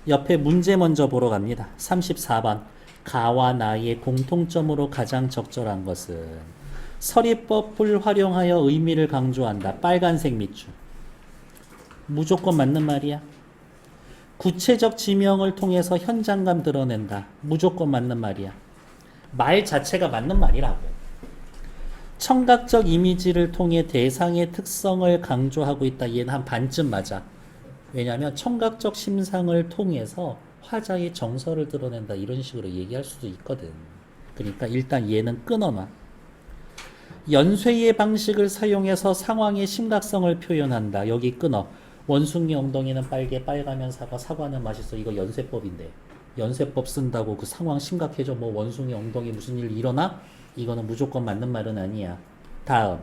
옆에 문제 먼저 보러 갑니다. 34번. 가와 나의 공통점으로 가장 적절한 것은 서리법을 활용하여 의미를 강조한다. 빨간색 밑줄. 무조건 맞는 말이야. 구체적 지명을 통해서 현장감 드러낸다. 무조건 맞는 말이야. 말 자체가 맞는 말이라고. 청각적 이미지를 통해 대상의 특성을 강조하고 있다. 얘는 한 반쯤 맞아. 왜냐하면 청각적 심상을 통해서 화자의 정서를 드러낸다. 이런 식으로 얘기할 수도 있거든. 그러니까 일단 얘는 끊어놔. 연쇄의 방식을 사용해서 상황의 심각성을 표현한다. 여기 끊어. 원숭이 엉덩이는 빨개, 빨가면 사과, 사과는 맛있어. 이거 연쇄법인데. 연쇄법 쓴다고 그 상황 심각해져. 뭐 원숭이 엉덩이 무슨 일 일어나? 이거는 무조건 맞는 말은 아니야. 다음.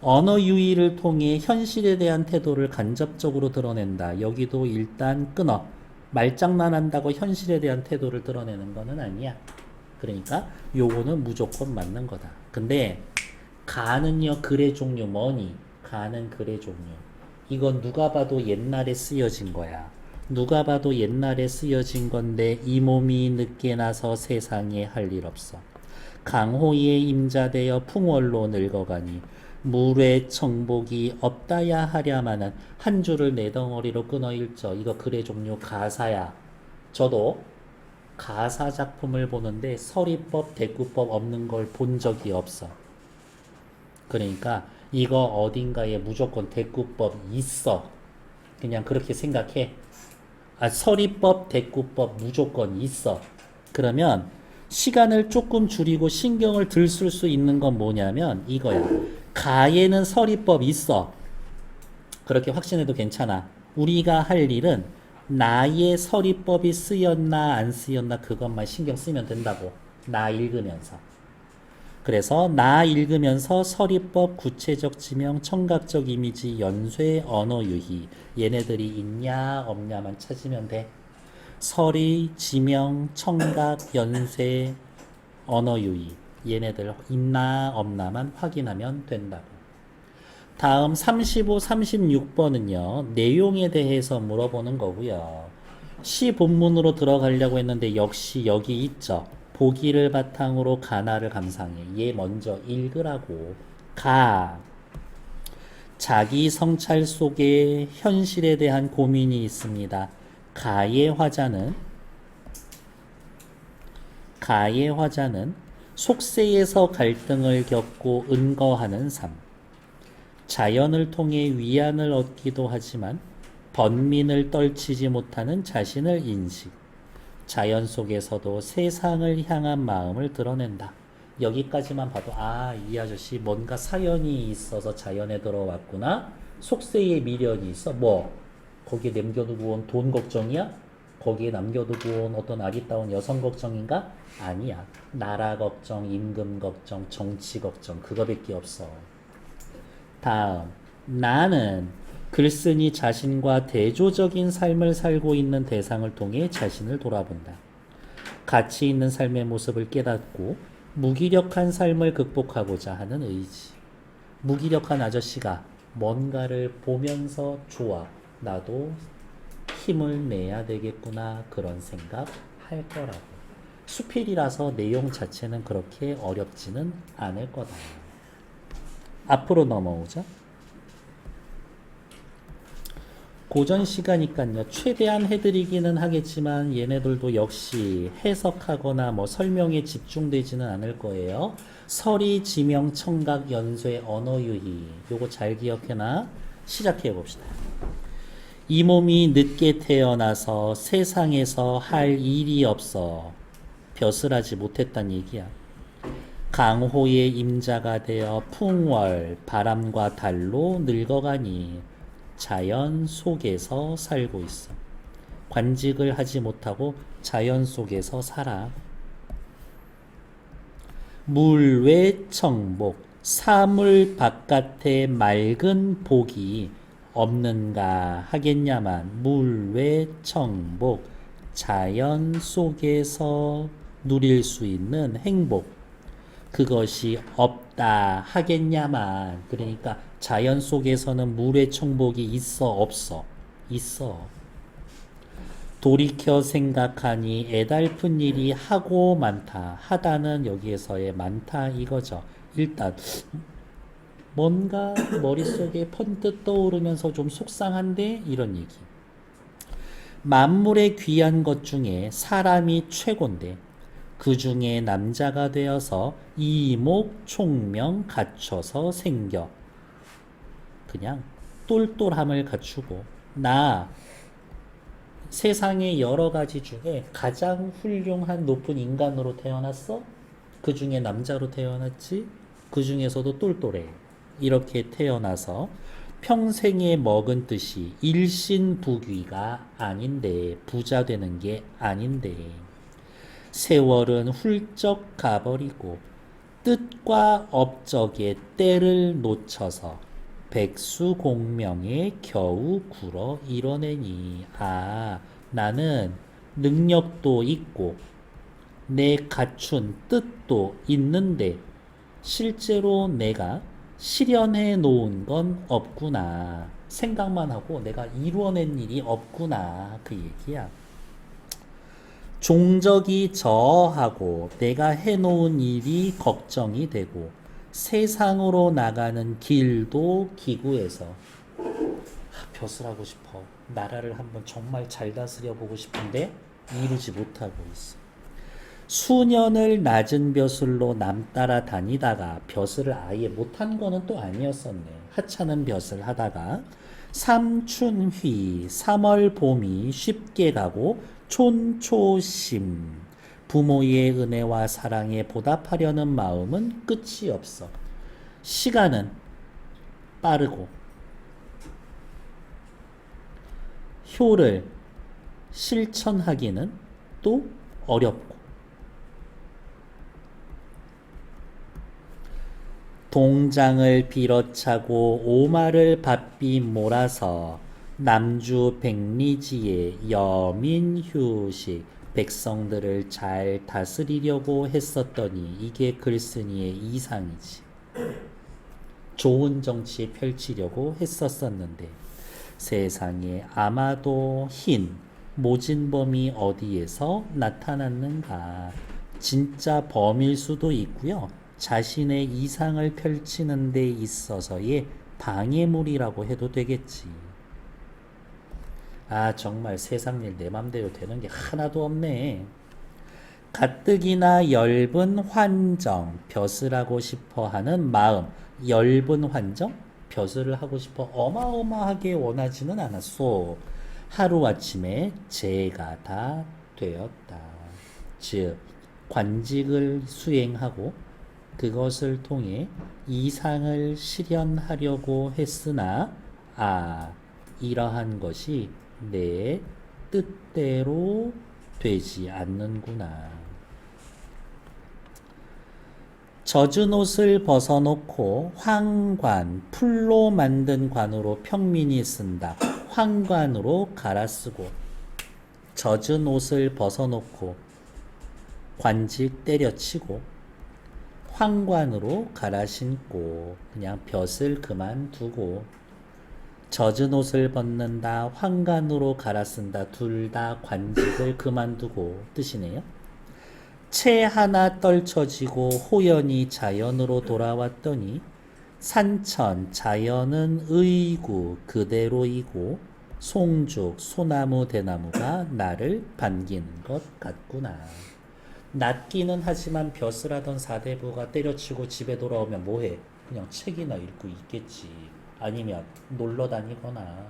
언어 유희를 통해 현실에 대한 태도를 간접적으로 드러낸다. 여기도 일단 끊어. 말장난한다고 현실에 대한 태도를 드러내는 거는 아니야. 그러니까 요거는 무조건 맞는 거다. 근데 가는요, 글의 종류 뭐니? 가는 글의 종류. 이건 누가 봐도 옛날에 쓰여진 거야. 누가 봐도 옛날에 쓰여진 건데 이 몸이 늦게 나서 세상에 할 일 없어. 강호의 임자되어 풍월로 늙어가니 물의 청복이 없다야 하랴마는 한 줄을 네 덩어리로 끊어 읽죠. 이거 글의 종류 가사야. 저도 가사 작품을 보는데 서리법, 대꾸법 없는 걸 본 적이 없어. 그러니까 이거 어딘가에 무조건 대꾸법 있어. 그냥 그렇게 생각해. 서리법, 대꾸법 무조건 있어. 그러면 시간을 조금 줄이고 신경을 덜 쓸 수 있는 건 뭐냐면 이거야. 가에는 서리법 있어. 그렇게 확신해도 괜찮아. 우리가 할 일은 나의 서리법이 쓰였나 안 쓰였나 그것만 신경 쓰면 된다고. 나 읽으면서. 그래서 나 읽으면서 서리법, 구체적 지명, 청각적 이미지, 연쇄, 언어 유희 얘네들이 있냐 없냐만 찾으면 돼. 서리, 지명, 청각, 연쇄, 언어 유희 얘네들 있나 없나만 확인하면 된다고. 다음 35, 36번은요. 내용에 대해서 물어보는 거고요. 시 본문으로 들어가려고 했는데 역시 여기 있죠. 보기를 바탕으로 가나를 감상해. 얘 먼저 읽으라고. 가. 자기 성찰 속에 현실에 대한 고민이 있습니다. 가의 화자는 속세에서 갈등을 겪고 은거하는 삶. 자연을 통해 위안을 얻기도 하지만 번민을 떨치지 못하는 자신을 인식. 자연 속에서도 세상을 향한 마음을 드러낸다. 여기까지만 봐도 이 아저씨 뭔가 사연이 있어서 자연에 들어왔구나. 속세에 미련이 있어. 뭐 거기에 남겨두고 온 돈 걱정이야? 거기에 남겨두고 온 어떤 아리따운 여성 걱정인가? 아니야. 나라 걱정, 임금 걱정, 정치 걱정 그거밖에 없어. 다음. 나는 글쓴이 자신과 대조적인 삶을 살고 있는 대상을 통해 자신을 돌아본다. 가치 있는 삶의 모습을 깨닫고 무기력한 삶을 극복하고자 하는 의지. 무기력한 아저씨가 뭔가를 보면서 좋아. 나도 힘을 내야 되겠구나. 그런 생각 할 거라고. 수필이라서 내용 자체는 그렇게 어렵지는 않을 거다. 앞으로 넘어오죠. 고전 시가니까요. 최대한 해드리기는 하겠지만 얘네들도 역시 해석하거나 뭐 설명에 집중되지는 않을 거예요. 서리, 지명, 청각, 연쇄, 언어 유희 요거 잘 기억해놔. 시작해 봅시다. 이 몸이 늦게 태어나서 세상에서 할 일이 없어 벼슬하지 못했단 얘기야. 강호의 임자가 되어 풍월, 바람과 달로 늙어가니 자연 속에서 살고 있어. 관직을 하지 못하고 자연 속에서 살아. 물외청복, 사물 바깥에 맑은 복이 없는가 하겠냐만 물외청복, 자연 속에서 누릴 수 있는 행복 그것이 없다 하겠냐만. 그러니까 자연 속에서는 물의 청복이 있어 없어? 있어. 돌이켜 생각하니 애달픈 일이 하고 많다. 하다는 여기에서의 많다 이거죠. 일단 뭔가 머릿속에 번뜩 떠오르면서 좀 속상한데 이런 얘기. 만물의 귀한 것 중에 사람이 최고인데 그 중에 남자가 되어서 이목 총명 갖춰서 생겨 그냥 똘똘함을 갖추고 나 세상의 여러 가지 중에 가장 훌륭한 높은 인간으로 태어났어? 그 중에 남자로 태어났지? 그 중에서도 똘똘해. 이렇게 태어나서 평생에 먹은 뜻이 일신부귀가 아닌데 부자 되는 게 아닌데 세월은 훌쩍 가버리고 뜻과 업적의 때를 놓쳐서 백수공명에 겨우 굴어 이뤄내니 나는 능력도 있고 내 갖춘 뜻도 있는데 실제로 내가 실현해 놓은 건 없구나. 생각만 하고 내가 이루어낸 일이 없구나. 그 얘기야. 종적이 저하고 내가 해놓은 일이 걱정이 되고 세상으로 나가는 길도 기구해서 벼슬 하고 싶어. 나라를 한번 정말 잘 다스려 보고 싶은데 이루지 못하고 있어. 수년을 낮은 벼슬로 남 따라 다니다가 벼슬을 아예 못한 거는 또 아니었었네. 하찮은 벼슬 하다가 삼춘휘 3월 봄이 쉽게 가고 촌초심 부모의 은혜와 사랑에 보답하려는 마음은 끝이 없어. 시간은 빠르고 효를 실천하기는 또 어렵고 동장을 빌어차고 오마를 바삐 몰아서 남주 백리지의 여민휴식 백성들을 잘 다스리려고 했었더니 이게 글쓴이의 이상이지. 좋은 정치 펼치려고 했었었는데 세상에 아마도 흰 모진범이 어디에서 나타났는가. 진짜 범일 수도 있고요. 자신의 이상을 펼치는 데 있어서의 방해물이라고 해도 되겠지. 정말 세상 일 내 맘대로 되는 게 하나도 없네. 가뜩이나 엷은 환정, 벼슬하고 싶어 하는 마음, 엷은 환정? 벼슬을 하고 싶어 어마어마하게 원하지는 않았소. 하루아침에 재가 다 되었다. 즉, 관직을 수행하고 그것을 통해 이상을 실현하려고 했으나 이러한 것이 내 뜻대로 되지 않는구나. 젖은 옷을 벗어놓고 황관, 풀로 만든 관으로 평민이 쓴다. 황관으로 갈아쓰고 젖은 옷을 벗어놓고 관직 때려치고 황관으로 갈아 신고 그냥 벼슬 그만두고 젖은 옷을 벗는다, 황관으로 갈아 쓴다, 둘 다 관직을 그만두고 뜻이네요. 채 하나 떨쳐지고 호연이 자연으로 돌아왔더니 산천 자연은 의구 그대로이고 송죽 소나무 대나무가 나를 반기는 것 같구나. 낫기는 하지만 벼슬하던 사대부가 때려치고 집에 돌아오면 뭐해? 그냥 책이나 읽고 있겠지. 아니면 놀러 다니거나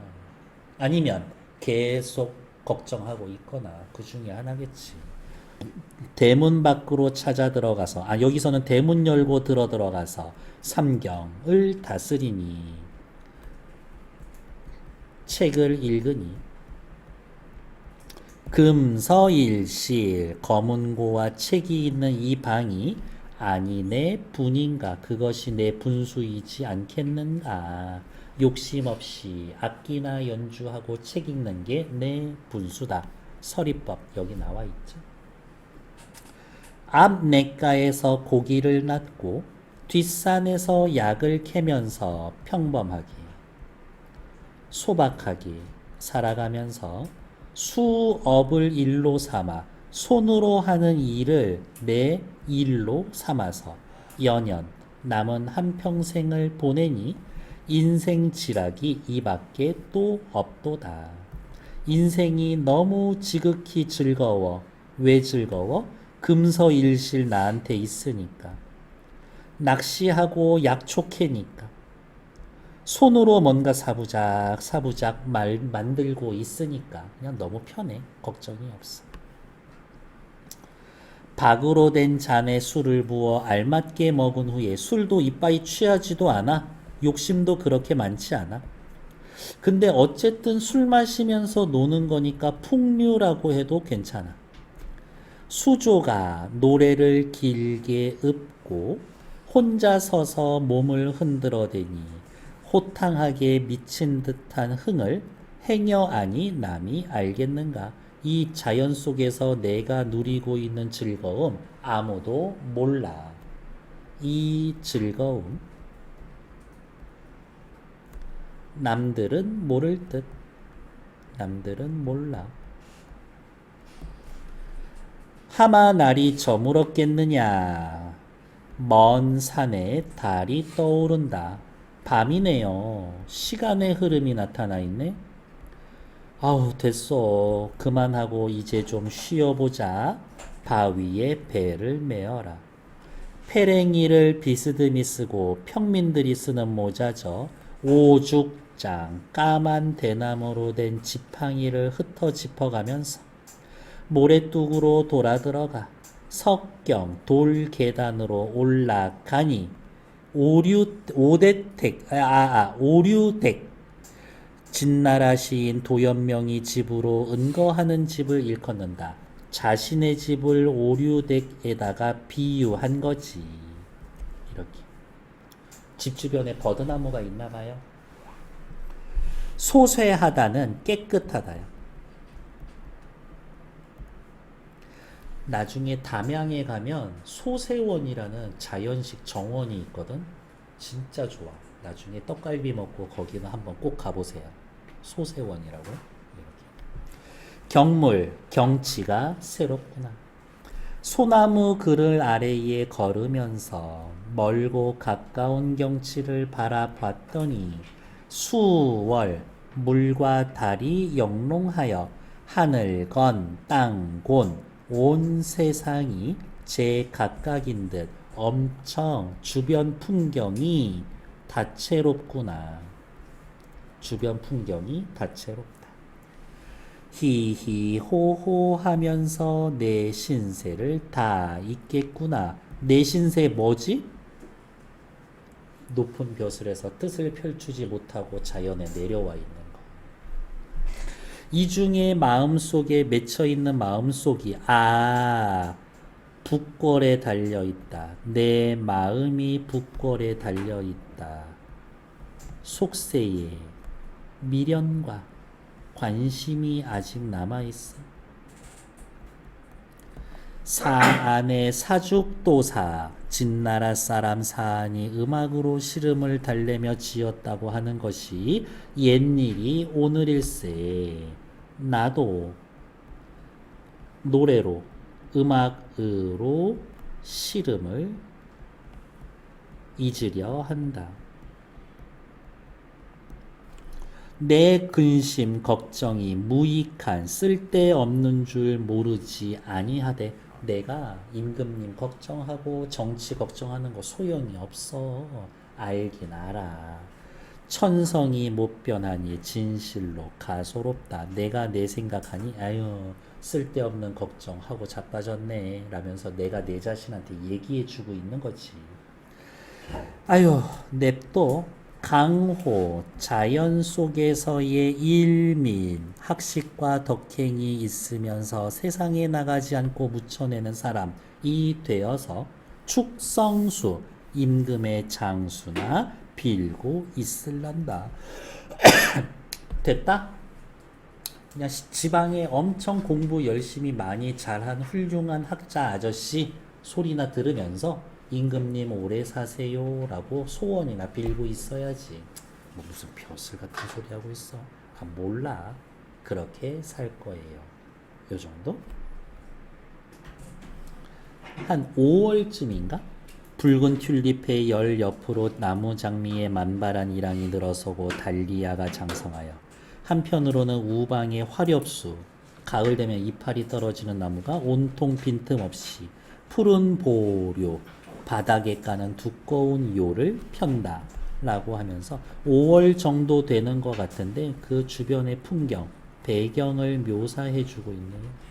아니면 계속 걱정하고 있거나 그 중에 하나겠지. 대문 밖으로 찾아 들어가서 여기서는 대문 열고 들어가서 삼경을 다스리니 책을 읽으니 금서일실 검은고와 책이 있는 이 방이 아니 내 분인가 그것이 내 분수이지 않겠는가. 욕심 없이 악기나 연주하고 책 읽는 게 내 분수다. 서리법 여기 나와 있죠. 앞 냇가에서 고기를 낚고 뒷산에서 약을 캐면서 평범하게 소박하게 살아가면서 수업을 일로 삼아 손으로 하는 일을 내 일로 삼아서 연연 남은 한평생을 보내니 인생 지락이 이밖에 또 없도다. 인생이 너무 지극히 즐거워. 왜 즐거워? 금서일실 나한테 있으니까. 낚시하고 약초캐니까. 손으로 뭔가 사부작 사부작 만들고 있으니까 그냥 너무 편해. 걱정이 없어. 박으로 된 잔에 술을 부어 알맞게 먹은 후에 술도 이빠이 취하지도 않아. 욕심도 그렇게 많지 않아. 근데 어쨌든 술 마시면서 노는 거니까 풍류라고 해도 괜찮아. 수조가 노래를 길게 읊고 혼자 서서 몸을 흔들어대니 호탕하게 미친 듯한 흥을 행여 아니 남이 알겠는가. 이 자연 속에서 내가 누리고 있는 즐거움 아무도 몰라. 이 즐거움 남들은 모를 듯. 남들은 몰라. 하마 날이 저물었겠느냐. 먼 산에 달이 떠오른다. 밤이네요. 시간의 흐름이 나타나 있네. 아우 됐어. 그만하고 이제 좀 쉬어보자. 바위에 배를 메어라. 페랭이를 비스듬히 쓰고 평민들이 쓰는 모자죠. 오죽장 까만 대나무로 된 지팡이를 흩어 짚어가면서 모래뚝으로 돌아 들어가 석경 돌 계단으로 올라가니 오류댁 진나라 시인 도연명이 집으로 은거하는 집을 일컫는다. 자신의 집을 오류댁에다가 비유한 거지. 이렇게 집 주변에 버드나무가 있나 봐요. 소쇠하다는 깨끗하다요. 나중에 담양에 가면 소세원이라는 자연식 정원이 있거든. 진짜 좋아. 나중에 떡갈비 먹고 거기는 한번 꼭 가보세요. 소세원이라고. 이렇게. 경물, 경치가 새롭구나. 소나무 그늘 아래에 걸으면서 멀고 가까운 경치를 바라봤더니 수월, 물과 달이 영롱하여 하늘 건, 땅 곤, 온 세상이 제 각각인 듯 엄청 주변 풍경이 다채롭구나. 주변 풍경이 다채롭다. 히히호호 하면서 내 신세를 다 잊겠구나. 내 신세 뭐지? 높은 벼슬에서 뜻을 펼치지 못하고 자연에 내려와 있는 거. 이 중에 마음속에 맺혀있는 마음속이 북궐에 달려있다. 내 마음이 북궐에 달려있다. 속세에 미련과 관심이 아직 남아있어. 사안의 사죽도사 진나라 사람 사안이 음악으로 시름을 달래며 지었다고 하는 것이 옛일이 오늘일세. 나도 노래로 음악으로 시름을 잊으려 한다. 내 근심 걱정이 무익한 쓸데없는 줄 모르지 아니하되. 내가 임금님 걱정하고 정치 걱정하는 거 소용이 없어. 알긴 알아. 천성이 못 변하니 진실로 가소롭다. 내가 내 생각하니 아유 쓸데없는 걱정하고 자빠졌네 라면서 내가 내 자신한테 얘기해주고 있는 거지. 아유 냅둬. 강호 자연 속에서의 일민 학식과 덕행이 있으면서 세상에 나가지 않고 묻혀내는 사람이 되어서 축성수 임금의 장수나 빌고 있을란다. 됐다? 그냥 지방에 엄청 공부 열심히 많이 잘한 훌륭한 학자 아저씨 소리나 들으면서 임금님 오래 사세요 라고 소원이나 빌고 있어야지. 뭐 무슨 벼슬 같은 소리 하고 있어. 몰라. 그렇게 살 거예요. 요 정도? 한 5월쯤인가? 붉은 튤립의 열 옆으로 나무 장미의 만발한 이랑이 늘어서고 달리아가 장성하여 한편으로는 우방의 화렵수 가을 되면 이파리 떨어지는 나무가 온통 빈틈없이 푸른 보료 바닥에 까는 두꺼운 요를 편다 라고 하면서 5월 정도 되는 것 같은데 그 주변의 풍경 배경을 묘사해 주고 있네요.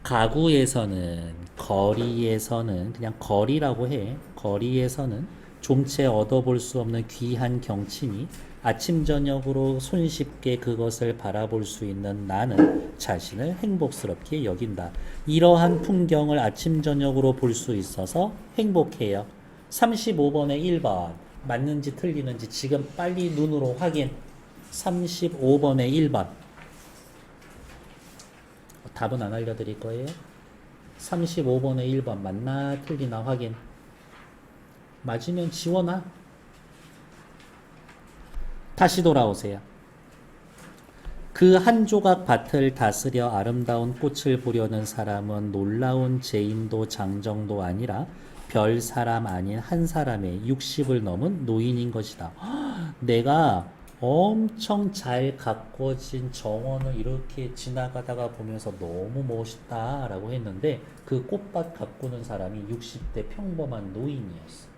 가구에서는 거리에서는 그냥 거리라고 해. 거리에서는 좀채 얻어볼 수 없는 귀한 경치니 아침 저녁으로 손쉽게 그것을 바라볼 수 있는 나는 자신을 행복스럽게 여긴다. 이러한 풍경을 아침 저녁으로 볼 수 있어서 행복해요. 35번에 1번 맞는지 틀리는지 지금 빨리 눈으로 확인. 35번에 1번 답은 안 알려드릴 거예요. 35번에 1번 맞나 틀리나 확인. 맞으면 지워놔. 다시 돌아오세요. 그 한 조각 밭을 다스려 아름다운 꽃을 보려는 사람은 놀라운 죄인도 장정도 아니라 별 사람 아닌 한 사람의 60을 넘은 노인인 것이다. 내가 엄청 잘 가꿔진 정원을 이렇게 지나가다가 보면서 너무 멋있다 라고 했는데 그 꽃밭 가꾸는 사람이 60대 평범한 노인이었어.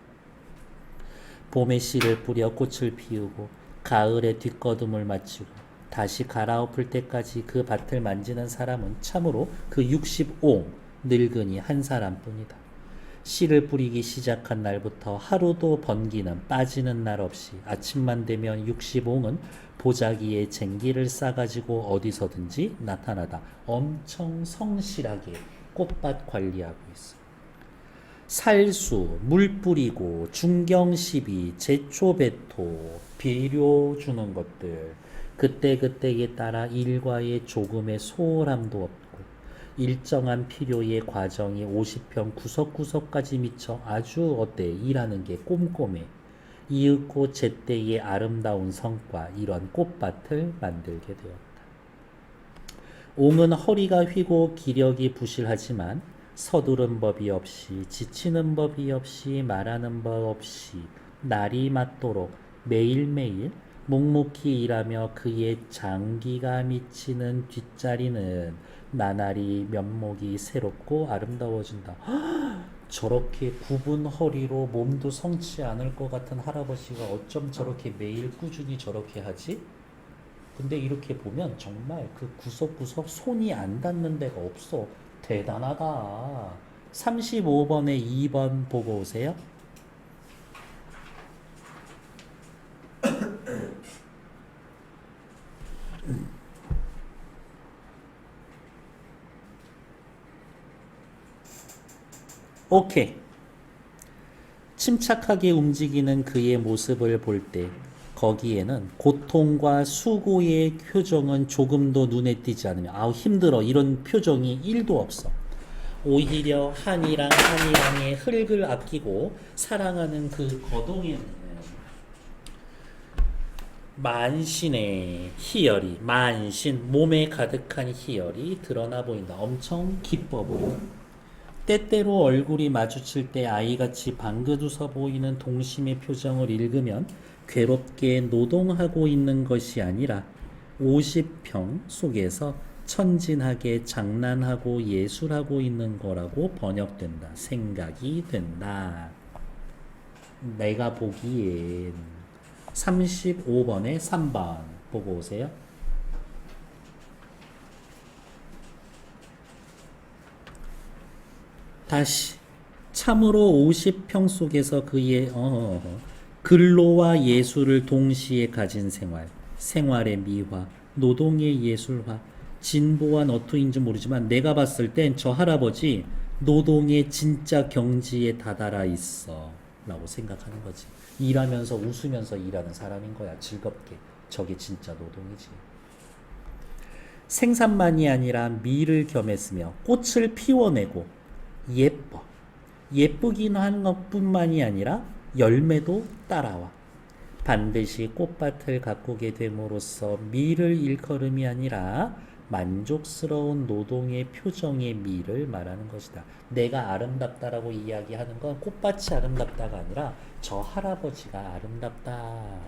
봄에 씨를 뿌려 꽃을 피우고 가을에 뒷거둠을 마치고 다시 갈아엎을 때까지 그 밭을 만지는 사람은 참으로 그 65 늙은이 한 사람뿐이다. 씨를 뿌리기 시작한 날부터 하루도 번기는 빠지는 날 없이 아침만 되면 65는 보자기에 쟁기를 싸가지고 어디서든지 나타나다 엄청 성실하게 꽃밭 관리하고 있어. 살수, 물 뿌리고 중경시비, 제초배토, 비료 주는 것들 그때그때에 따라 일과에 조금의 소홀함도 없고 일정한 필요의 과정이 50평 구석구석까지 미쳐 아주 어때 일하는 게 꼼꼼해. 이윽고 제때의 아름다운 성과 이런 꽃밭을 만들게 되었다. 옹은 허리가 휘고 기력이 부실하지만 서두른 법이 없이 지치는 법이 없이 말하는 법 없이 날이 맞도록 매일매일 묵묵히 일하며 그의 장기가 미치는 뒷자리는 나날이 면목이 새롭고 아름다워진다. 저렇게 굽은 허리로 몸도 성치 않을 것 같은 할아버지가 어쩜 저렇게 매일 꾸준히 저렇게 하지? 근데 이렇게 보면 정말 그 구석구석 손이 안 닿는 데가 없어. 대단하다. 35번에 2번 보고 오세요. 오케이. 침착하게 움직이는 그의 모습을 볼 때 거기에는 고통과 수고의 표정은 조금도 눈에 띄지 않으며 아우 힘들어 이런 표정이 1도 없어. 오히려 한이랑의 흙을 아끼고 사랑하는 그 거동에는 만신의 희열이 만신 몸에 가득한 희열이 드러나 보인다. 엄청 기뻐 보여. 때때로 얼굴이 마주칠 때 아이같이 방긋 웃어 보이는 동심의 표정을 읽으면 괴롭게 노동하고 있는 것이 아니라 50평 속에서 천진하게 장난하고 예술하고 있는 거라고 번역된다. 생각이 된다. 내가 보기엔 35번에 3번 보고 오세요. 다시 참으로 50평 속에서 그의 근로와 예술을 동시에 가진 생활의 미화, 노동의 예술화, 진보한 어투인지 모르지만 내가 봤을 땐 저 할아버지 노동의 진짜 경지에 다다라 있어 라고 생각하는 거지. 일하면서 웃으면서 일하는 사람인 거야. 즐겁게. 저게 진짜 노동이지. 생산만이 아니라 미를 겸했으며 꽃을 피워내고 예쁘긴 한 것뿐만이 아니라 열매도 따라와 반드시 꽃밭을 가꾸게 됨으로써 미를 일컬음이 아니라 만족스러운 노동의 표정의 미를 말하는 것이다. 내가 아름답다라고 이야기하는 건 꽃밭이 아름답다가 아니라 저 할아버지가 아름답다.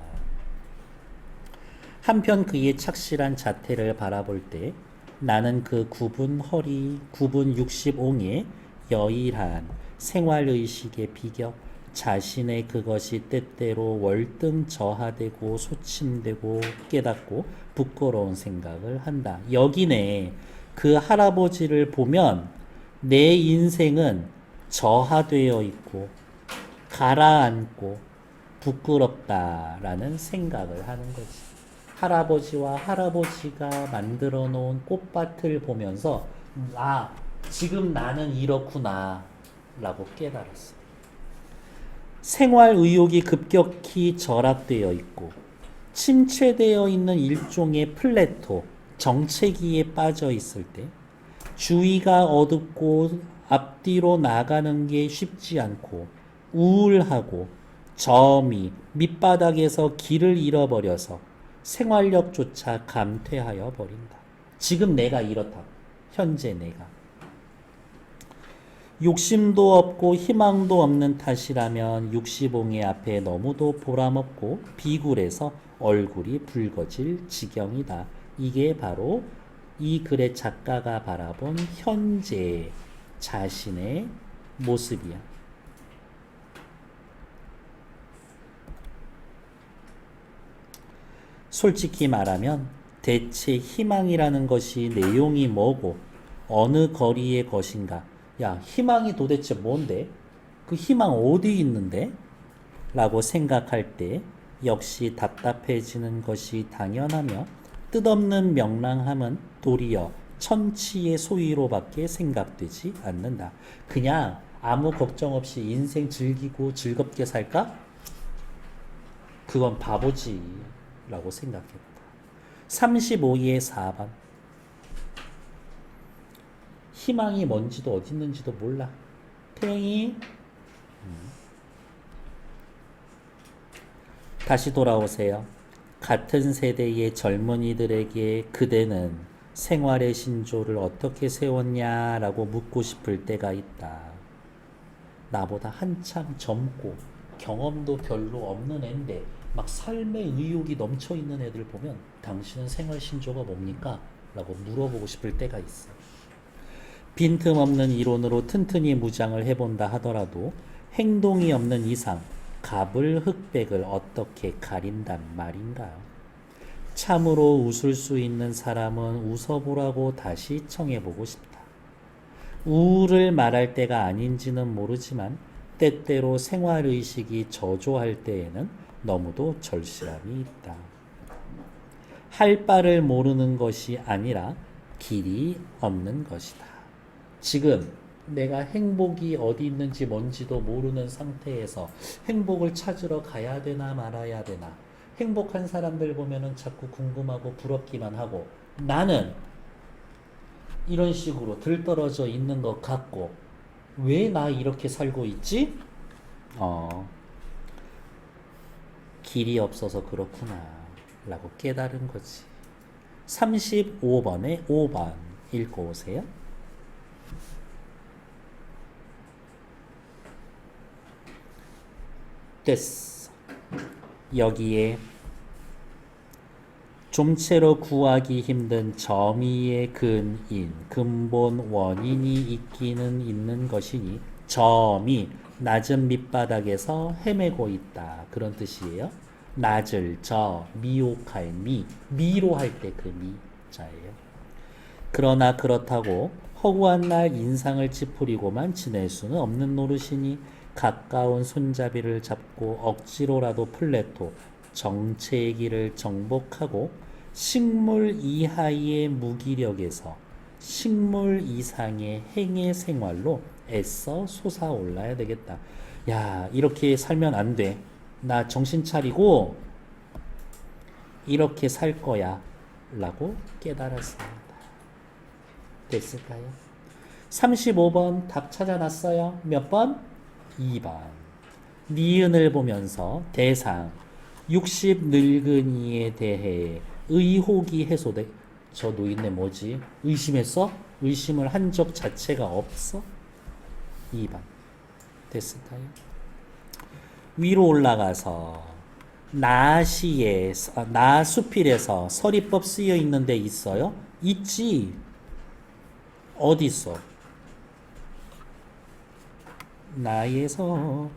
한편 그의 착실한 자태를 바라볼 때 나는 그 굽은 허리, 굽은 60옹의 여일한 생활의식의 비결, 자신의 그것이 때때로 월등 저하되고 소침되고 깨닫고 부끄러운 생각을 한다. 여기네. 그 할아버지를 보면 내 인생은 저하되어 있고 가라앉고 부끄럽다라는 생각을 하는 거지. 할아버지와 할아버지가 만들어 놓은 꽃밭을 보면서 지금 나는 이렇구나 라고 깨달았어. 생활 의욕이 급격히 절약되어 있고 침체되어 있는 일종의 플래토, 정체기에 빠져 있을 때 주위가 어둡고 앞뒤로 나가는 게 쉽지 않고 우울하고 저음이 밑바닥에서 길을 잃어버려서 생활력조차 감퇴하여 버린다. 지금 내가 이렇다. 현재 내가. 욕심도 없고 희망도 없는 탓이라면 60옹의 앞에 너무도 보람없고 비굴해서 얼굴이 붉어질 지경이다. 이게 바로 이 글의 작가가 바라본 현재 자신의 모습이야. 솔직히 말하면 대체 희망이라는 것이 내용이 뭐고 어느 거리의 것인가? 야, 희망이 도대체 뭔데? 그 희망 어디 있는데? 라고 생각할 때 역시 답답해지는 것이 당연하며 뜻없는 명랑함은 도리어 천치의 소위로밖에 생각되지 않는다. 그냥 아무 걱정 없이 인생 즐기고 즐겁게 살까? 그건 바보지 라고 생각했다. 35의 4번. 희망이 뭔지도 어디 있는지도 몰라. 태영이 다시 돌아오세요. 같은 세대의 젊은이들에게 그대는 생활의 신조를 어떻게 세웠냐라고 묻고 싶을 때가 있다. 나보다 한참 젊고 경험도 별로 없는 애인데 막 삶의 의욕이 넘쳐있는 애들 보면 당신은 생활 신조가 뭡니까? 라고 물어보고 싶을 때가 있어. 빈틈없는 이론으로 튼튼히 무장을 해본다 하더라도 행동이 없는 이상 갑을 흑백을 어떻게 가린단 말인가요? 참으로 웃을 수 있는 사람은 웃어보라고 다시 청해보고 싶다. 우울을 말할 때가 아닌지는 모르지만 때때로 생활의식이 저조할 때에는 너무도 절실함이 있다. 할 바를 모르는 것이 아니라 길이 없는 것이다. 지금 내가 행복이 어디 있는지 뭔지도 모르는 상태에서 행복을 찾으러 가야 되나 말아야 되나, 행복한 사람들 보면은 자꾸 궁금하고 부럽기만 하고 나는 이런 식으로 들떨어져 있는 것 같고 왜 나 이렇게 살고 있지? 길이 없어서 그렇구나 라고 깨달은 거지. 35번에 5번 읽고 오세요. 됐어. 여기에 좀채로 구하기 힘든 점의의 근인, 근본 원인이 있기는 있는 것이니 점이 낮은 밑바닥에서 헤매고 있다. 그런 뜻이에요. 낮을 저, 미혹할 미, 미로 할 때 그 미자예요. 그러나 그렇다고 허구한 날 인상을 찌푸리고만 지낼 수는 없는 노릇이니 가까운 손잡이를 잡고 억지로라도 플래토, 정체의 길을 정복하고 식물 이하의 무기력에서 식물 이상의 행의 생활로 애써 솟아올라야 되겠다. 야, 이렇게 살면 안 돼. 나 정신 차리고 이렇게 살 거야 라고 깨달았습니다. 됐을까요? 35번 답 찾아놨어요. 몇 번? 2번. 니은을 보면서 대상 60 늙은이에 대해 의혹이 해소돼. 저 노인네 뭐지? 의심했어? 의심을 한 적 자체가 없어? 2번. 됐을까요? 위로 올라가서 나수필에서 서리법 쓰여 있는 데 있어요? 있지. 어디 있어? 나에서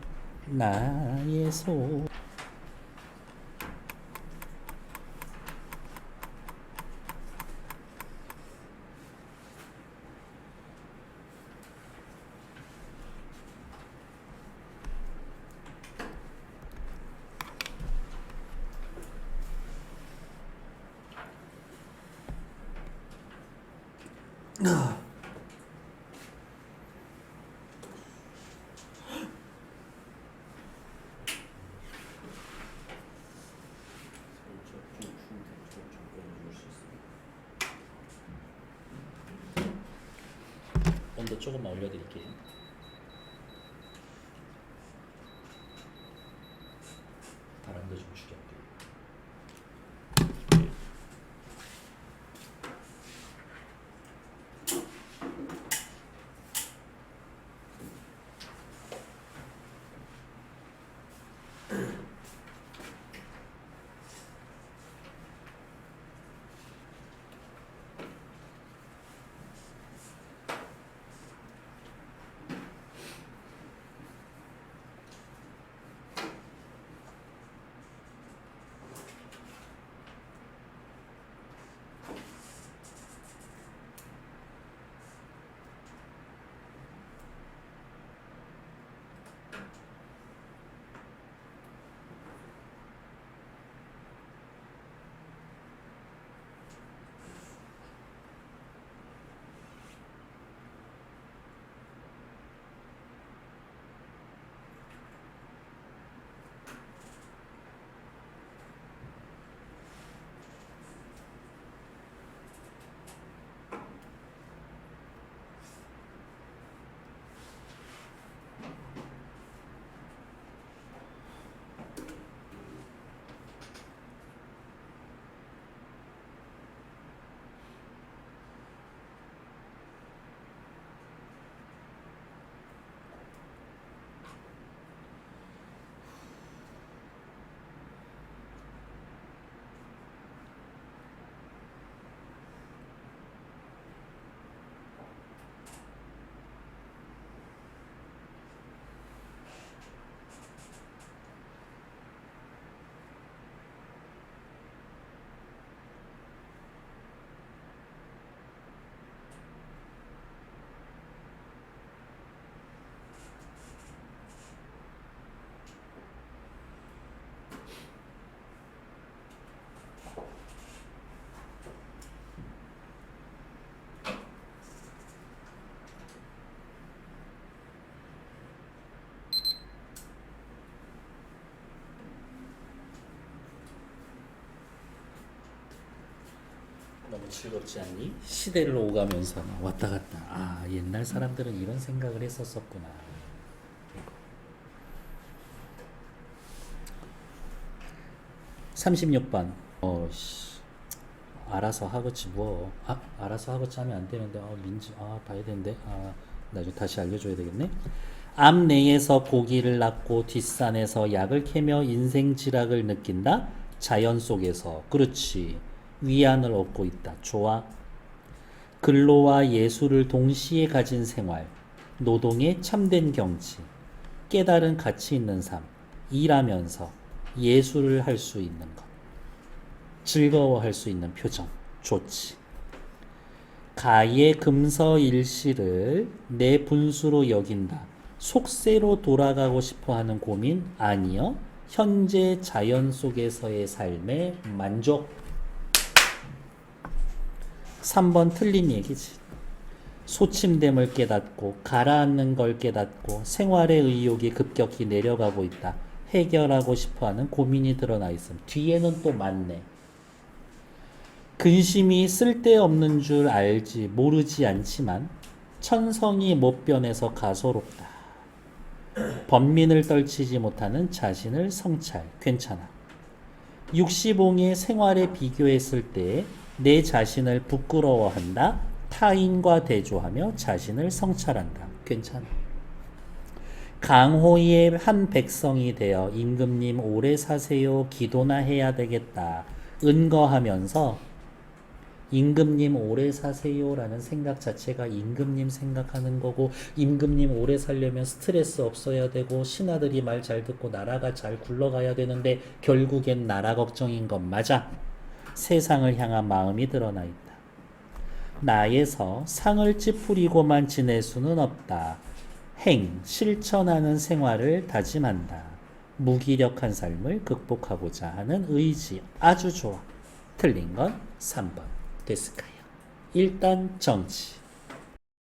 온도 조금만 올려드릴게요. 바람도 좀 줄여볼게요. 너무 즐겁지 않니? 시대를 오가면서 왔다 갔다. 아, 옛날 사람들은 이런 생각을 했었었구나. 36번. 알아서 하겠지 뭐. 알아서 하겠지 하면 안 되는데. 민지. 봐야 되는데. 나중에 다시 알려줘야 되겠네. 앞 내에서 고기를 낳고 뒷산에서 약을 캐며 인생 지락을 느낀다. 자연 속에서. 그렇지. 위안을 얻고 있다. 좋아. 근로와 예술을 동시에 가진 생활. 노동의 참된 경치. 깨달은 가치 있는 삶. 일하면서 예술을 할 수 있는 것. 즐거워할 수 있는 표정. 좋지. 가의 금서일시를 내 분수로 여긴다. 속세로 돌아가고 싶어하는 고민 아니여. 현재 자연 속에서의 삶의 만족. 3번 틀린 얘기지. 소침됨을 깨닫고 가라앉는 걸 깨닫고 생활의 의욕이 급격히 내려가고 있다. 해결하고 싶어하는 고민이 드러나 있음. 뒤에는 또 맞네. 근심이 쓸데없는 줄 알지 모르지 않지만 천성이 못 변해서 가소롭다. 번민을 떨치지 못하는 자신을 성찰. 괜찮아. 육시봉의 생활에 비교했을 때 내 자신을 부끄러워한다. 타인과 대조하며 자신을 성찰한다. 괜찮아. 강호의 한 백성이 되어 임금님 오래 사세요. 기도나 해야 되겠다. 은거하면서 임금님 오래 사세요라는 생각 자체가 임금님 생각하는 거고, 임금님 오래 살려면 스트레스 없어야 되고 신하들이 말 잘 듣고 나라가 잘 굴러가야 되는데 결국엔 나라 걱정인 건 맞아. 세상을 향한 마음이 드러나 있다. 나에서 상을 찌푸리고만 지낼 수는 없다. 실천하는 생활을 다짐한다. 무기력한 삶을 극복하고자 하는 의지. 아주 좋아. 틀린 건 3번. 됐을까요? 일단 정치.